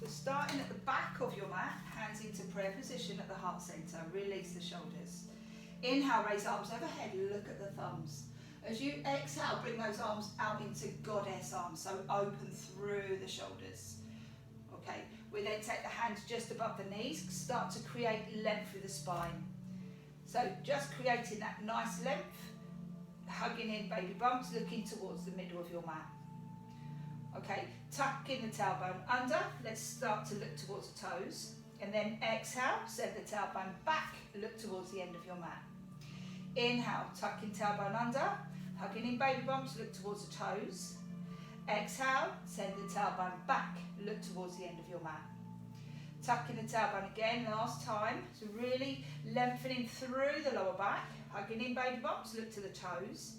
So starting at the back of your mat, hands into prayer position at the heart center. Release the shoulders. Inhale, raise arms overhead. Look at the thumbs. As you exhale, bring those arms out into goddess arms. So open through the shoulders. Okay, we then take the hands just above the knees. Start to create length through the spine. So just creating that nice length. Hugging in baby bumps, looking towards the middle of your mat. Okay, tuck in the tailbone under. Let's start to look towards the toes. And then exhale, send the tailbone back, look towards the end of your mat. Inhale, tuck in tailbone under. Hugging in baby bumps, look towards the toes. Exhale, send the tailbone back, look towards the end of your mat. Tuck in the tailbone again, last time. So really lengthening through the lower back. Hugging in baby bumps, look to the toes.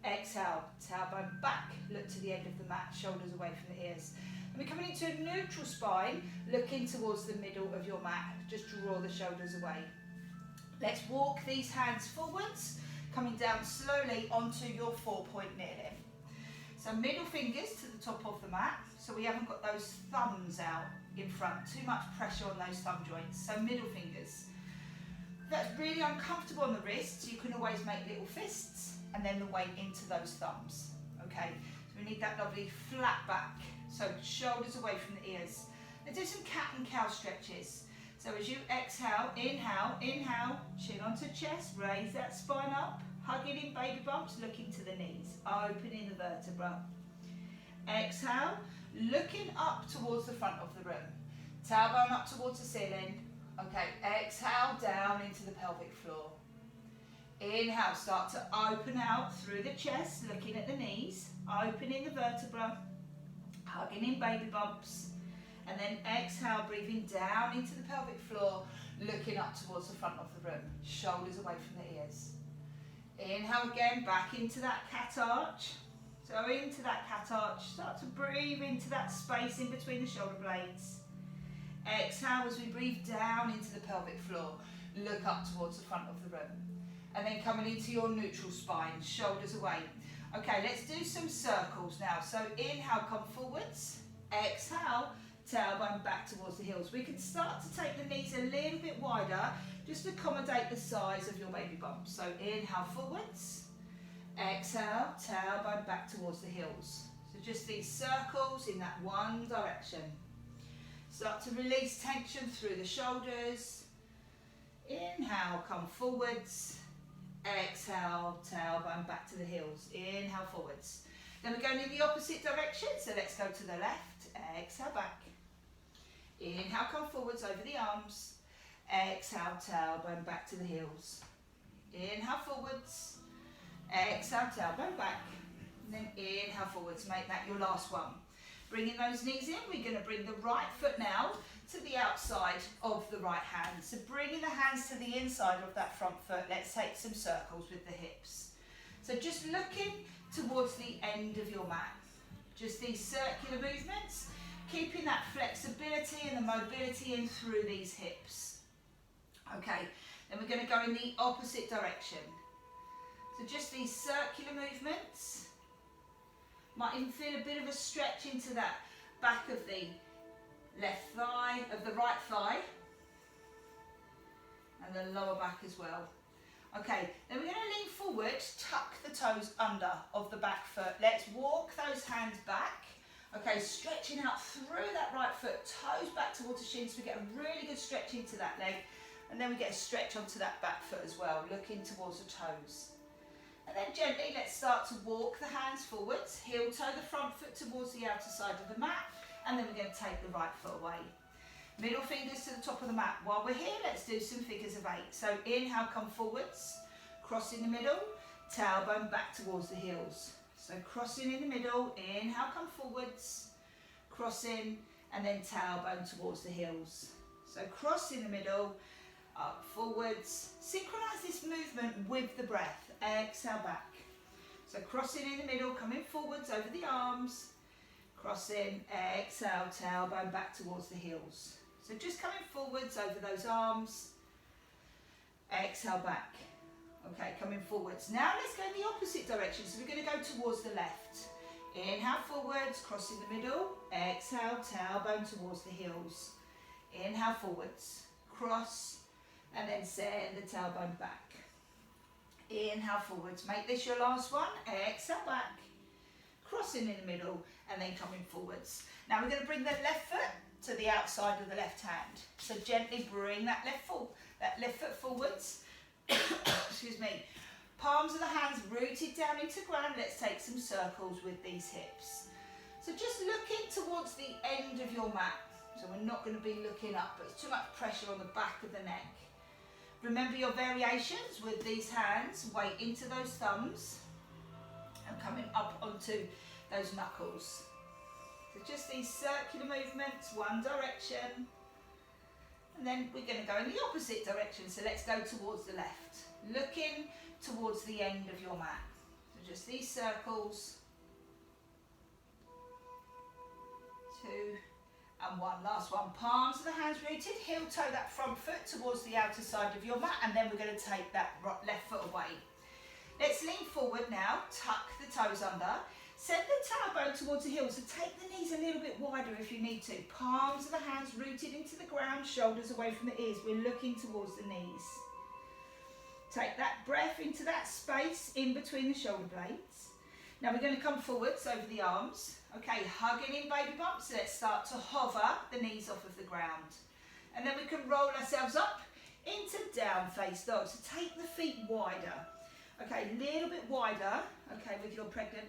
Exhale, tailbone back, look to the end of the mat, shoulders away from the ears. And we're coming into a neutral spine, looking towards the middle of your mat. Just draw the shoulders away. Let's walk these hands forwards, coming down slowly onto your 4-point kneeling. So middle fingers to the top of the mat, so we haven't got those thumbs out in front, too much pressure on those thumb joints. So middle fingers. If that's really uncomfortable on the wrists, you can always make little fists and then the weight into those thumbs. Okay, so we need that lovely flat back. So shoulders away from the ears. Let's do some cat and cow stretches. So as you exhale, inhale, chin onto chest, raise that spine up, hugging in baby bumps, looking to the knees, opening the vertebra. Exhale, looking up towards the front of the room. Tailbone up towards the ceiling. Okay, exhale down into the pelvic floor. Inhale, start to open out through the chest, looking at the knees, opening the vertebra, hugging in baby bumps. And then exhale, breathing down into the pelvic floor, looking up towards the front of the room, shoulders away from the ears. Inhale again, back into that cat arch. So into that cat arch, start to breathe into that space in between the shoulder blades. Exhale as we breathe down into the pelvic floor, look up towards the front of the room. And then coming into your neutral spine, shoulders away. Okay, let's do some circles now. So inhale, come forwards. Exhale, tailbone back towards the heels. We can start to take the knees a little bit wider, just to accommodate the size of your baby bump. So inhale forwards, exhale, tailbone back towards the heels. So just these circles in that one direction. Start to release tension through the shoulders. Inhale, come forwards. Exhale, tailbone back to the heels. Inhale forwards. Then we're going in the opposite direction, so let's go to the left. Exhale back. Inhale, come forwards over the arms. Exhale, tailbone back to the heels. Inhale forwards. Exhale, tailbone back. And then inhale forwards. Make that your last one. Bringing those knees in, we're going to bring the right foot now to the outside of the right hand. So bringing the hands to the inside of that front foot, let's take some circles with the hips. So just looking towards the end of your mat. Just these circular movements, keeping that flexibility and the mobility in through these hips. Okay, then we're going to go in the opposite direction. So just these circular movements. Might even feel a bit of a stretch into that back of the left thigh, of the right thigh. And the lower back as well. Okay, then we're going to lean forward, tuck the toes under of the back foot. Let's walk those hands back. Okay, stretching out through that right foot, toes back towards the shins. So we get a really good stretch into that leg. And then we get a stretch onto that back foot as well, looking towards the toes. And then gently, let's start to walk the hands forwards, heel toe the front foot towards the outer side of the mat, and then we're going to take the right foot away. Middle fingers to the top of the mat. While we're here, let's do some figures of 8. So inhale, come forwards, cross in the middle, tailbone back towards the heels. So crossing in the middle, inhale, come forwards, cross in, and then tailbone towards the heels. So cross in the middle, up, forwards. Synchronize this movement with the breath. Exhale back. So crossing in the middle, coming forwards over the arms. Cross in, exhale, tailbone back towards the heels. So just coming forwards over those arms. Exhale back. Okay, coming forwards. Now let's go in the opposite direction. So we're going to go towards the left. Inhale forwards, cross in the middle. Exhale, tailbone towards the heels. Inhale forwards, cross, and then send the tailbone back. Inhale forwards, make this your last one. Exhale back, crossing in the middle, and then coming forwards. Now we're going to bring the left foot to the outside of the left hand. So gently bring that left foot forwards. Excuse me. Palms of the hands rooted down into ground. Let's take some circles with these hips. So just looking towards the end of your mat. So we're not going to be looking up, but it's too much pressure on the back of the neck. Remember your variations with these hands. Weight into those thumbs and coming up onto those knuckles. So just these circular movements, one direction. And then we're going to go in the opposite direction. So let's go towards the left. Looking towards the end of your mat. So just these circles. 2 and 1. Last one. Palms of the hands rooted. Heel toe that front foot towards the outer side of your mat. And then we're going to take that left foot away. Let's lean forward now. Tuck the toes under. Send the tailbone towards the heel. So take the knees a little bit wider if you need to. Palms of the hands rooted into the ground. Shoulders away from the ears. We're looking towards the knees. Take that breath into that space in between the shoulder blades. Now we're going to come forwards over the arms. Okay, hugging in baby bumps. Let's start to hover the knees off of the ground. And then we can roll ourselves up into down face dog. So take the feet wider. Okay, a little bit wider. Okay, with your pregnant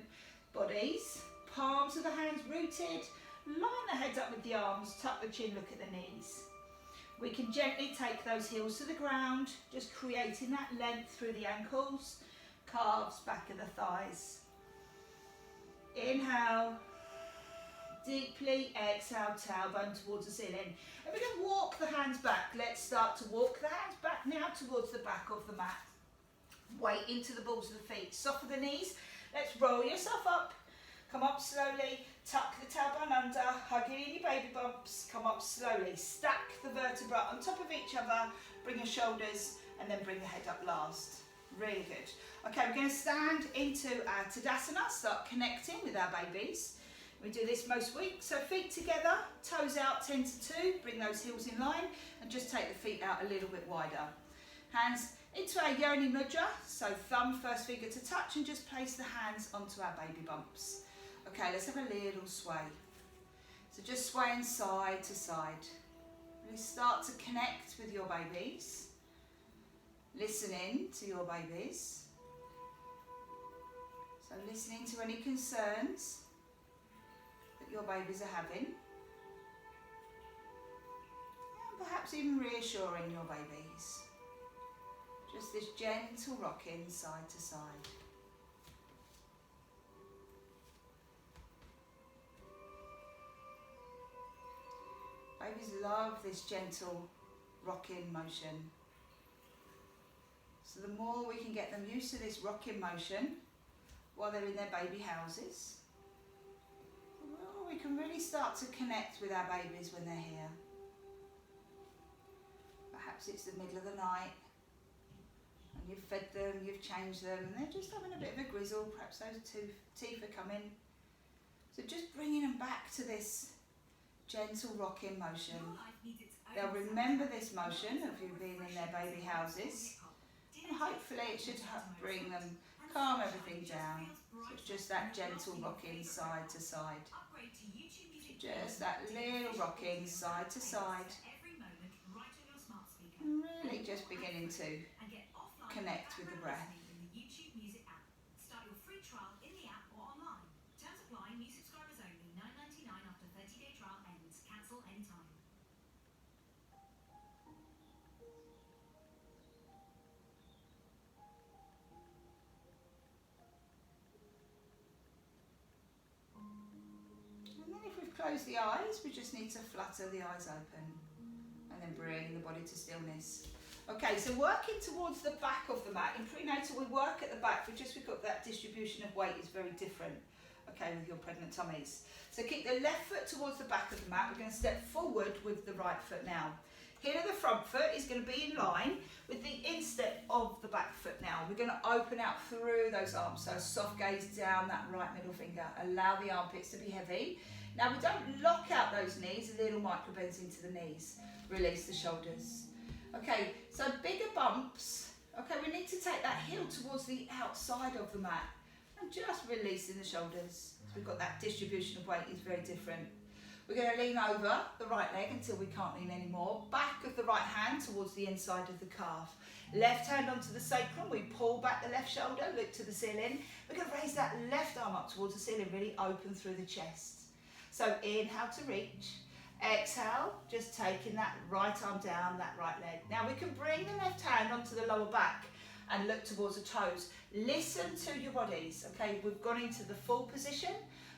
bodies. Palms of the hands rooted. Line the head up with the arms. Tuck the chin, look at the knees. We can gently take those heels to the ground, just creating that length through the ankles, calves, back of the thighs. Inhale, deeply exhale, tailbone towards the ceiling. And we're going to walk the hands back. Let's start to walk the hands back now towards the back of the mat. Weight into the balls of the feet. Soften the knees. Let's roll yourself up. Come up slowly. Tuck the tailbone under. Hug it in your baby bumps. Come up slowly. Stack the vertebrae on top of each other. Bring your shoulders and then bring the head up last. Really good. Okay, we're going to stand into our Tadasana. Start connecting with our babies. We do this most weeks. So feet together, toes out 10 to 2. Bring those heels in line and just take the feet out a little bit wider. Hands into our Yoni Mudra. So thumb, first finger to touch and just place the hands onto our baby bumps. Okay, let's have a little sway. So just swaying side to side. Really start to connect with your babies. Listening to your babies. So listening to any concerns that your babies are having. And perhaps even reassuring your babies. Just this gentle rocking side to side. Babies love this gentle rocking motion. So the more we can get them used to this rocking motion while they're in their baby houses, well, we can really start to connect with our babies when they're here. Perhaps it's the middle of the night and you've fed them, you've changed them, and they're just having a bit of a grizzle. Perhaps those teeth are coming. So just bringing them back to this gentle rocking motion. They'll remember this motion of you being in their baby houses, and hopefully it should bring them, calm everything down. So it's just that gentle rocking side to side. Just that little rocking side to side. And really just beginning to connect with the breath. Close the eyes, we just need to flutter the eyes open and then bring the body to stillness. Okay, so working towards the back of the mat. In prenatal we work at the back, but just because that distribution of weight is very different, okay, with your pregnant tummies. So keep the left foot towards the back of the mat. We're going to step forward with the right foot now. Heel of the front foot is going to be in line with the instep of the back foot now. We're going to open out through those arms, so soft gaze down that right middle finger. Allow the armpits to be heavy. Now we don't lock out ththose knees, a little micro bends into the knees. Release the shoulders. Okay, so bigger bumps. Okay, we need to take that heel towards the outside of the mat and just releasing the shoulders. So we've got that distribution of weight is very different. We're going to lean over the right leg until we can't lean anymore. Back of the right hand towards the inside of the calf. Left hand onto the sacrum. We pull back the left shoulder, look to the ceiling. We're going to raise that left arm up towards the ceiling, really open through the chest. So inhale to reach. Exhale, just taking that right arm down, that right leg. Now we can bring the left hand onto the lower back and look towards the toes. Listen to your bodies, okay? We've gone into the full position,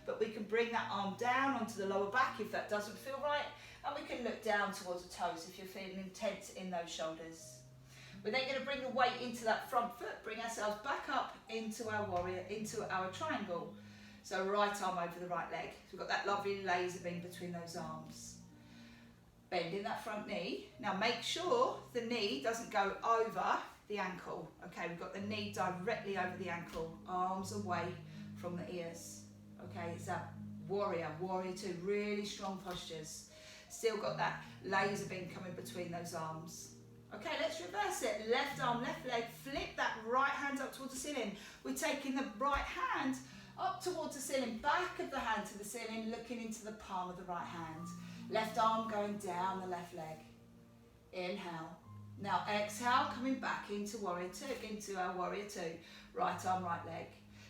but we can bring that arm down onto the lower back if that doesn't feel right, and we can look down towards the toes if you're feeling intense in those shoulders. We're then going to bring the weight into that front foot, bring ourselves back up into our warrior, into our triangle. So right arm over the right leg. So we've got that lovely laser beam between those arms. Bending that front knee. Now make sure the knee doesn't go over the ankle. Okay, we've got the knee directly over the ankle, arms away from the ears. Okay, it's that warrior two, really strong postures. Still got that laser beam coming between those arms. Okay, let's reverse it. Left arm, left leg, flip that right hand up towards the ceiling. We're taking the right hand up towards the ceiling, back of the hand to the ceiling, looking into the palm of the right hand. Left arm going down the left leg. Inhale. Now exhale, coming back into warrior two, into our warrior two. Right arm, right leg.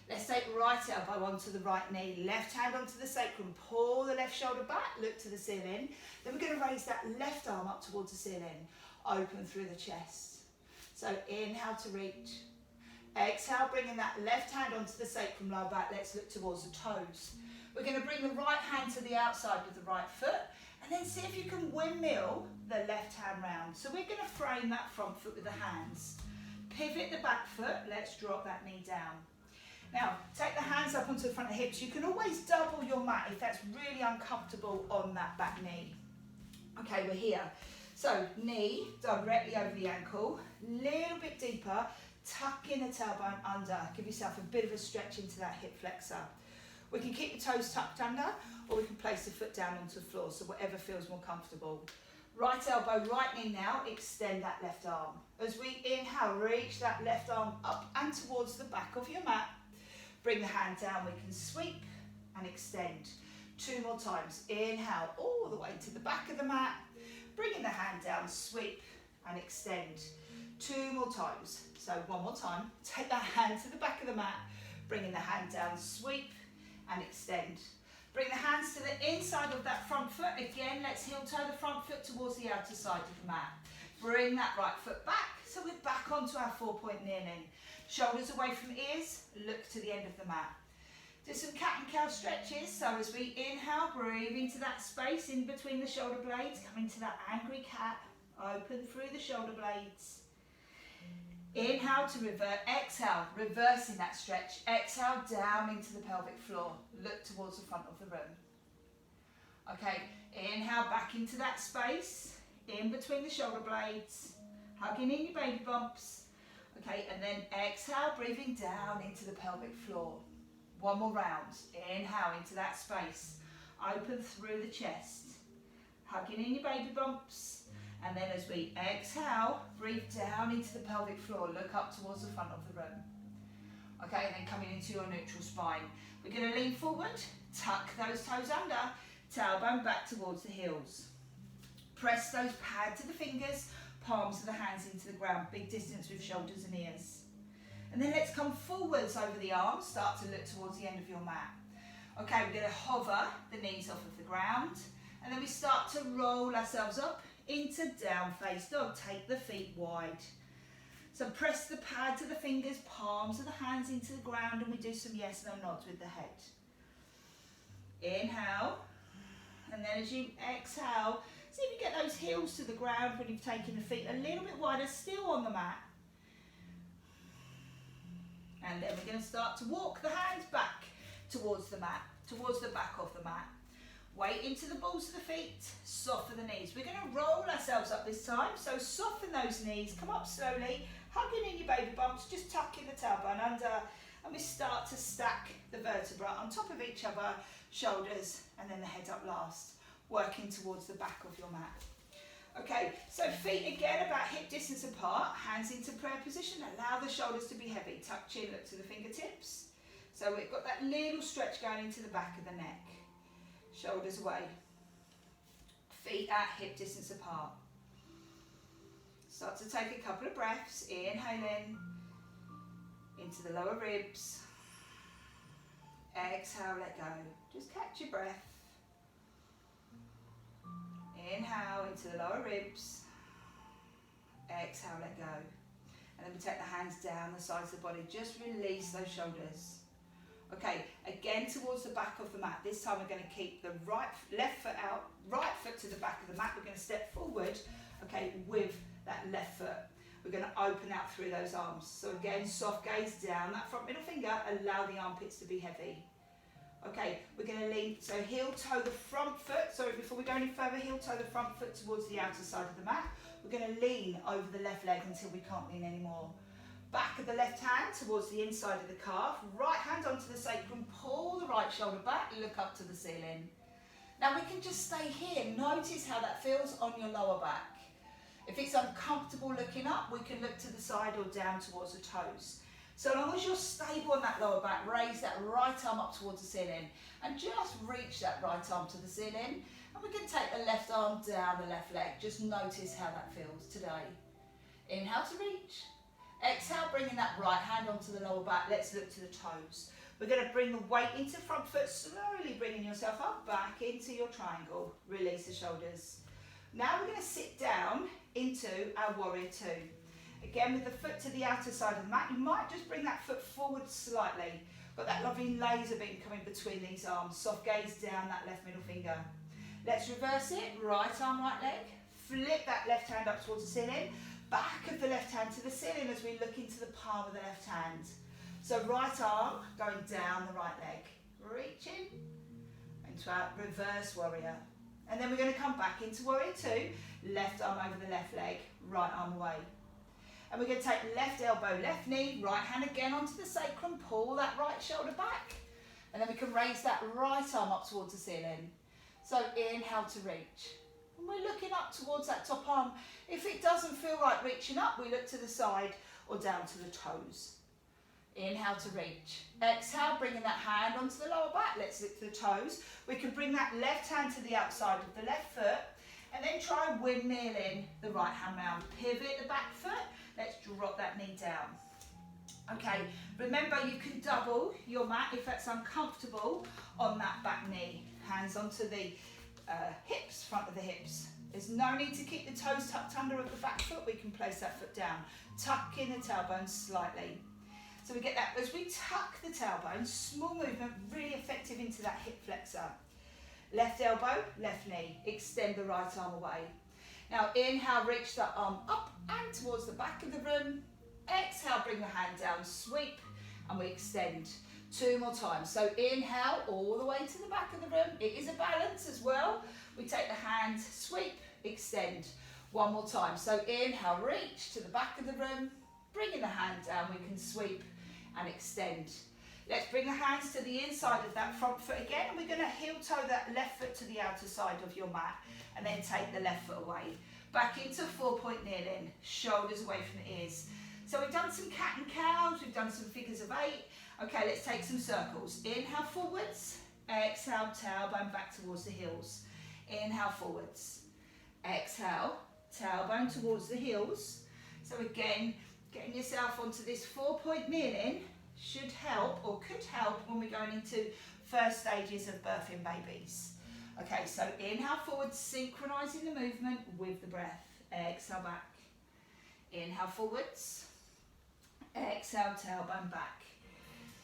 Let's take right elbow onto the right knee, left hand onto the sacrum, pull the left shoulder back, look to the ceiling. Then we're going to raise that left arm up towards the ceiling, open through the chest. So inhale to reach. Exhale, bringing that left hand onto the sacrum, lower back. Let's look towards the toes. We're going to bring the right hand to the outside of the right foot, and then see if you can windmill the left hand round. So we're going to frame that front foot with the hands. Pivot the back foot. Let's drop that knee down. Now, take the hands up onto the front of the hips. You can always double your mat if that's really uncomfortable on that back knee. Okay, we're here. So, knee directly over the ankle, little bit deeper, tuck in the tailbone under. Give yourself a bit of a stretch into that hip flexor. We can keep the toes tucked under, or we can place the foot down onto the floor, so whatever feels more comfortable. Right elbow, right knee now, extend that left arm. As we inhale, reach that left arm up and towards the back of your mat. Bring the hand down, we can sweep and extend. 2 more times. Inhale all the way to the back of the mat. Bringing the hand down, sweep and extend. 2 more times. So 1 more time. Take that hand to the back of the mat. Bringing the hand down, sweep and extend. Bring the hands to the inside of that front foot. Again, let's heel toe the front foot towards the outer side of the mat. Bring that right foot back. So we're back onto our 4-point kneeling. Shoulders away from ears, look to the end of the mat. Do some cat and cow stretches. So as we inhale, breathe into that space in between the shoulder blades, coming to that angry cat, open through the shoulder blades. Inhale to revert, exhale, reversing that stretch. Exhale down into the pelvic floor, look towards the front of the room. Okay, inhale back into that space, in between the shoulder blades, hugging in your baby bumps. Okay, and then exhale, breathing down into the pelvic floor. 1 more round. Inhale into that space. Open through the chest. Hugging in your baby bumps. And then as we exhale, breathe down into the pelvic floor. Look up towards the front of the room. Okay, and then coming into your neutral spine. We're going to lean forward, tuck those toes under, tailbone back towards the heels. Press those pad to the fingers, palms of the hands into the ground, big distance with shoulders and ears. And then let's come forwards over the arms, start to look towards the end of your mat. Okay, we're going to hover the knees off of the ground, and then we start to roll ourselves up into down face dog. Take the feet wide. So press the pad to the fingers, palms of the hands into the ground, and we do some yes, no nods with the head. Inhale, and then as you exhale, see if you get those heels to the ground when you've taken the feet a little bit wider, still on the mat. And then we're going to start to walk the hands back towards the mat, towards the back of the mat. Weight into the balls of the feet, soften the knees. We're going to roll ourselves up this time, so soften those knees, come up slowly, hugging in your baby bumps, just tucking the tailbone under, and we start to stack the vertebra on top of each other, shoulders, and then the head up last, working towards the back of your mat. Okay, so feet again about hip distance apart, hands into prayer position, allow the shoulders to be heavy, tuck chin, look to the fingertips. So we've got that little stretch going into the back of the neck. Shoulders away, feet at hip distance apart. Start to take a couple of breaths, inhale in, into the lower ribs. Exhale, let go. Just catch your breath. Inhale into the lower ribs. Exhale, let go. And then we take the hands down the sides of the body. Just release those shoulders. Okay, again towards the back of the mat. This time we're going to keep the left foot out, right foot to the back of the mat. We're going to step forward, okay, with that left foot. We're going to open out through those arms. So again, soft gaze down that front middle finger, allow the armpits to be heavy. Okay, we're going to lean, so heel toe the front foot. Sorry, before we go any further, heel toe the front foot towards the outer side of the mat. We're going to lean over the left leg until we can't lean anymore. Back of the left hand towards the inside of the calf, right hand onto the sacrum, pull the right shoulder back, look up to the ceiling. Now we can just stay here, notice how that feels on your lower back. If it's uncomfortable looking up, we can look to the side or down towards the toes. So long as you're stable on that lower back, raise that right arm up towards the ceiling and just reach that right arm to the ceiling. And we can take the left arm down the left leg, just notice how that feels today. Inhale to reach. Exhale, bringing that right hand onto the lower back. Let's look to the toes. We're going to bring the weight into front foot, slowly bringing yourself up, back into your triangle. Release the shoulders. Now we're going to sit down into our warrior two. Again, with the foot to the outer side of the mat, you might just bring that foot forward slightly. Got that lovely laser beam coming between these arms. Soft gaze down that left middle finger. Let's reverse it. Right arm, right leg. Flip that left hand up towards the ceiling. Back of the left hand to the ceiling as we look into the palm of the left hand. So right arm going down the right leg. Reaching into our reverse warrior. And then we're going to come back into warrior two. Left arm over the left leg, right arm away. And we're going to take left elbow, left knee, right hand again onto the sacrum. Pull that right shoulder back. And then we can raise that right arm up towards the ceiling. So inhale to reach. And we're looking up towards that top arm. If it doesn't feel right reaching up, we look to the side or down to the toes. Inhale to reach. Exhale, bringing that hand onto the lower back. Let's look to the toes. We can bring that left hand to the outside of the left foot and then try windmilling the right hand round. Pivot the back foot. Let's drop that knee down. Okay, remember you can double your mat if that's uncomfortable on that back knee. Hands onto the hips, front of the hips. There's no need to keep the toes tucked under of the back foot. We can place that foot down. Tuck in the tailbone slightly. So we get that, as we tuck the tailbone, small movement, really effective into that hip flexor. Left elbow, left knee. Extend the right arm away. Now inhale, reach that arm up and towards the back of the room. Exhale, bring the hand down, sweep, and we extend. Two more times. So inhale all the way to the back of the room. It is a balance as well. We take the hand, sweep, extend. One more time. So inhale, reach to the back of the room. Bringing the hand down, we can sweep and extend. Let's bring the hands to the inside of that front foot again. And we're going to heel toe that left foot to the outer side of your mat. And then take the left foot away. Back into 4-point kneeling. Shoulders away from the ears. So we've done some cat and cows. We've done some figures of 8. Okay, let's take some circles. Inhale forwards, exhale, tailbone back towards the heels. Inhale forwards, exhale, tailbone towards the heels. So again, getting yourself onto this 4-point kneeling should help or could help when we're going into first stages of birthing babies. Okay, so inhale forward, synchronizing the movement with the breath. Exhale back. Inhale forwards, exhale, tailbone back.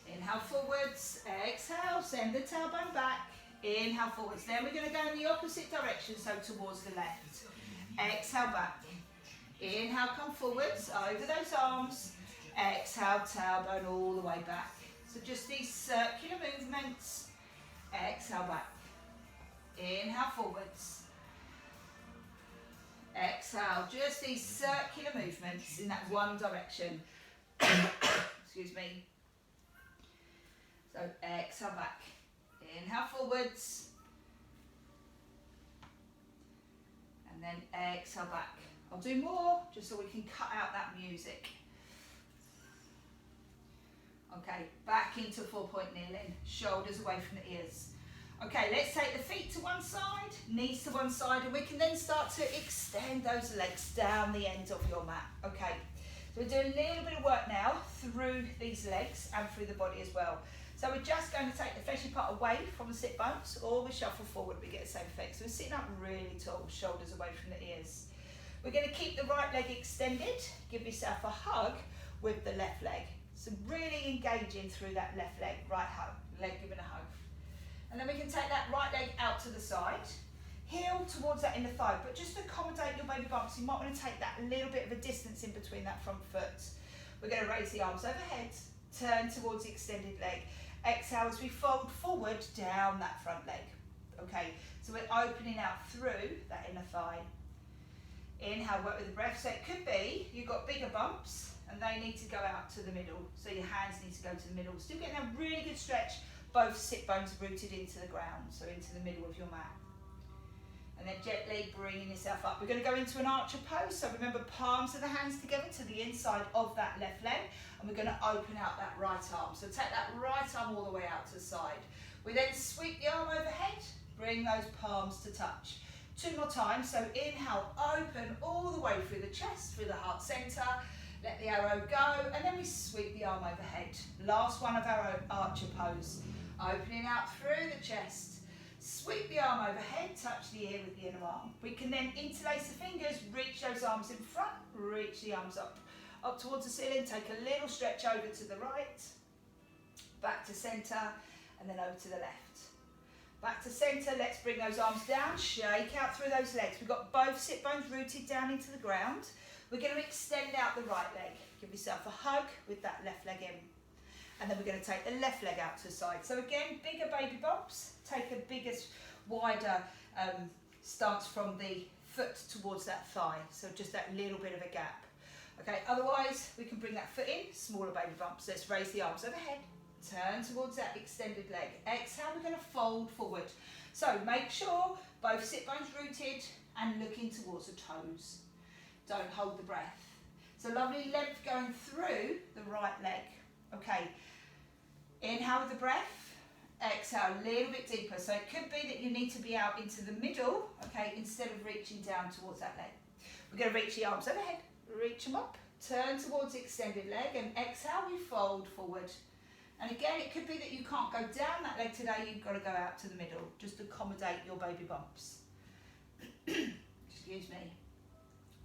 Inhale forwards, exhale, send the tailbone back. Inhale forwards. Then we're going to go in the opposite direction, so towards the left. Exhale back. Inhale, come forwards, over those arms. Exhale, tailbone all the way back. So just these circular movements. Exhale back. Inhale forwards. Exhale, just these circular movements in that one direction. Excuse me. So exhale back. Inhale forwards. And then exhale back. I'll do more just so we can cut out that music. Okay, back into 4-point kneeling. Shoulders away from the ears. Okay, let's take the feet to one side, knees to one side, and we can then start to extend those legs down the end of your mat. Okay, so we're doing a little bit of work now through these legs and through the body as well. So we're just going to take the fleshy part away from the sit bones, or we shuffle forward, we get the same effect. So we're sitting up really tall, shoulders away from the ears. We're going to keep the right leg extended. Give yourself a hug with the left leg. So really engaging through that left leg, right leg giving a hug. And then we can take that right leg out to the side, heel towards that inner thigh, but just to accommodate your baby bumps, you might want to take that little bit of a distance in between that front foot. We're going to raise the arms overhead, turn towards the extended leg. Exhale as we fold forward down that front leg. Okay, so we're opening out through that inner thigh. Inhale, work with the breath. So it could be you've got bigger bumps and they need to go out to the middle. So your hands need to go to the middle. Still getting a really good stretch. Both sit bones rooted into the ground, so into the middle of your mat. And then gently bringing yourself up. We're going to go into an archer pose. So remember, palms of the hands together to the inside of that left leg. And we're going to open out that right arm. So take that right arm all the way out to the side. We then sweep the arm overhead. Bring those palms to touch. 2 more times. So inhale, open all the way through the chest, through the heart center. Let the arrow go. And then we sweep the arm overhead. Last one of our archer pose. Opening out through the chest. Sweep the arm overhead, touch the ear with the inner arm. We can then interlace the fingers, reach those arms in front, reach the arms up towards the ceiling, take a little stretch over to the right, back to centre, and then over to the left. Back to centre, let's bring those arms down, shake out through those legs. We've got both sit bones rooted down into the ground. We're going to extend out the right leg. Give yourself a hug with that left leg in. And then we're going to take the left leg out to the side. So again, bigger baby bumps. Take a bigger, wider stance from the foot towards that thigh. So just that little bit of a gap. Okay, otherwise we can bring that foot in, smaller baby bumps. Let's raise the arms overhead. Turn towards that extended leg. Exhale, we're going to fold forward. So make sure both sit bones rooted and looking towards the toes. Don't hold the breath. So lovely length going through the right leg. Okay, inhale with the breath, exhale a little bit deeper. So it could be that you need to be out into the middle, okay, instead of reaching down towards that leg. We're going to reach the arms overhead, reach them up, turn towards the extended leg, and exhale, we fold forward. And again, it could be that you can't go down that leg today, you've got to go out to the middle, just to accommodate your baby bumps. Excuse me.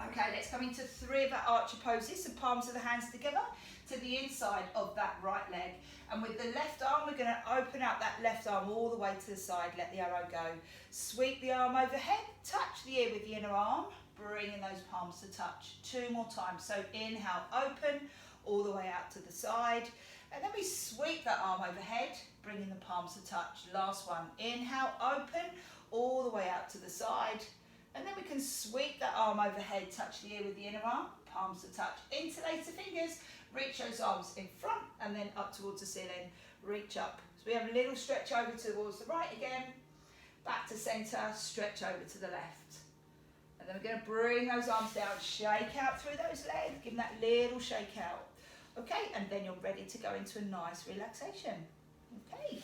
Okay, let's come into 3 of our archer poses, so palms of the hands together to the inside of that right leg. And with the left arm, we're going to open out that left arm all the way to the side, let the arrow go. Sweep the arm overhead, touch the ear with the inner arm, bringing those palms to touch. 2 more times. So inhale, open, all the way out to the side. And then we sweep that arm overhead, bringing the palms to touch. Last one. Inhale, open, all the way out to the side. And then we can sweep that arm overhead, touch the ear with the inner arm, palms to touch. Interlace the fingers, reach those arms in front and then up towards the ceiling, reach up. So we have a little stretch over towards the right again, back to centre, stretch over to the left. And then we're going to bring those arms down, shake out through those legs, give them that little shake out. Okay, and then you're ready to go into a nice relaxation. Okay.